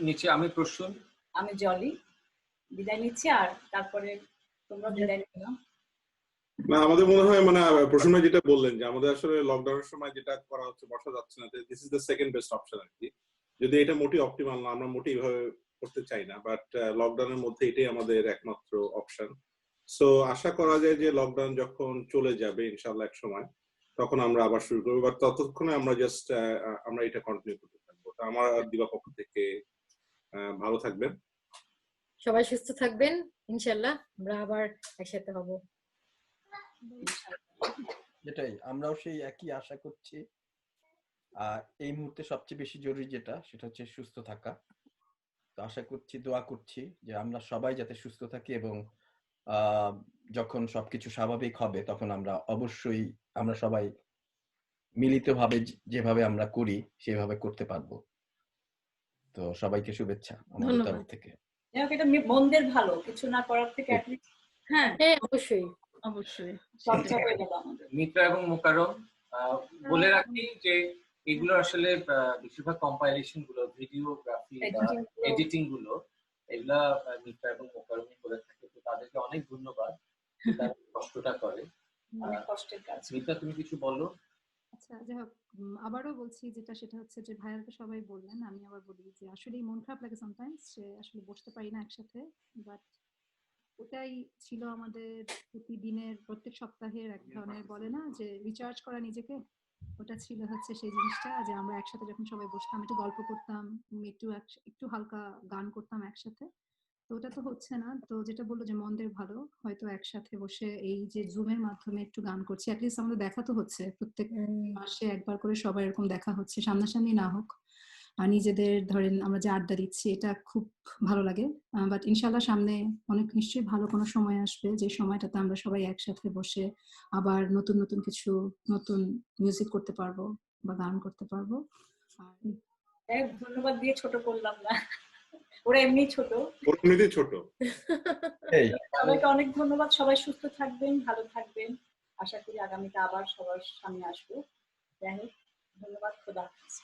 নিচে, আমি প্রসূন, আমি জলি, বিদায় নিচ্ছি। আর তারপরে তোমরা বিদায় নিও। না, আমাদের মনে হয় মানে প্রসন্ন যেটা বললেন যে আমাদের আসলে লকডাউনের সময় যেটা করা হচ্ছে, বসা যাচ্ছে না, this is the second best option আর কি। যদি এটা মোটেই অপটিমাল না, আমরা মোটেই এইভাবে করতে চাই না, বাট লকডাউনের মধ্যে এটাই আমাদের একমাত্র অপশন। সো আশা করা যায় যে লকডাউন যখন চলে যাবে ইনশাআল্লাহ এক সময়, তখন আমরা আবার শুরু করবো, বাট ততক্ষণে আমরা জাস্ট আমরা এটা কন্টিনিউ করতে থাকবো। আমার দিবা পক্ষ থেকে ভালো থাকবেন, সবাই সুস্থ থাকবেন, ইনশাল্লাহ আমরা আবার একসাথে হব। যেটাই আমরাও সেই একই আশা করছি। আর এই মুহূর্তে সবচেয়ে বেশি জরুরি যেটা, সেটা হচ্ছে সুস্থ থাকা। তো আশা করছি, দোয়া করছি যে আমরা সবাই যাতে সুস্থ থাকি এবং যখন সবকিছু স্বাভাবিক হবে তখন আমরা অবশ্যই আমরা সবাই মিলিতভাবে যেভাবে আমরা করি সেভাবে করতে পারবো। তো সবাইকে শুভেচ্ছা আমাদের তরফ থেকে। এটা মন্দের ভালো, কিছু না করার থেকে অ্যাটলিস্ট হ্যাঁ অবশ্যই অবশ্যই চর্চা হয়ে গেল আমাদের। মিত্রা এবং মোকারম, বলে রাখি যে এগুলো আসলে বেশিরভাগ কম্পাইলেশন গুলো, ভিডিওগ্রাফি বা এডিটিং গুলো, এগুলা মিত্রা এবং মোকারমই করে থাকে। তো তাদেরকে অনেক ধন্যবাদ, তারা কষ্টটা করে, কষ্টের কাজ। মিত্রা তুমি কিছু বলো। আচ্ছা, যাই হোক, আবারও বলছি যেটা, সেটা হচ্ছে যে ভাইয়ারা তো সবাই বললেন, আমি আবার বলি যে আসলে মন খারাপ লাগে সামটাইমস, যে আসলে বসতে পারি না একসাথে, বাট ওটাই ছিল আমাদের প্রতিদিনের, প্রত্যেক সপ্তাহের এক ধরনের বলে না যে রিচার্জ করা নিজেকে, ওটা ছিল হচ্ছে সেই জিনিসটা, যে আমরা একসাথে যখন সবাই বসতাম, একটু গল্প করতাম, একটু হালকা গান করতাম একসাথে। তো ওটা তো হচ্ছে না। তো যেটা বললো যে মন্দের ভালো, হয়তো একসাথে বসে এই যে জুমের মাধ্যমে একটু গান করছি, অ্যাটলিস্ট আমাদের দেখা তো হচ্ছে, প্রত্যেক মাসে একবার করে সবাই এরকম দেখা হচ্ছে, সামনাসামনি না হোক, আর নিজেদের ধরেন আমরা যে আড্ডা দিচ্ছি, এটা খুব ভালো লাগে। বাট ইনশাল্লাহ সামনে অনেক নিশ্চয়ই ভালো কোনো সময় আসবে, যে সময়টাতে আমরা সবাই একসাথে বসে আবার নতুন নতুন কিছু, নতুন মিউজিক করতে পারবো বা গান করতে পারবো। ধন্যবাদ দিয়ে ছোট করলাম না, ওরা এমনি ছোট, এমনিতেই ছোট। সবাইকে অনেক ধন্যবাদ। সবাই সুস্থ থাকবেন, ভালো থাকবেন। আশা করি আগামীতে আবার সবার সামনে আসবো। যাই হোক, ধন্যবাদ, খোদা হাফেজ।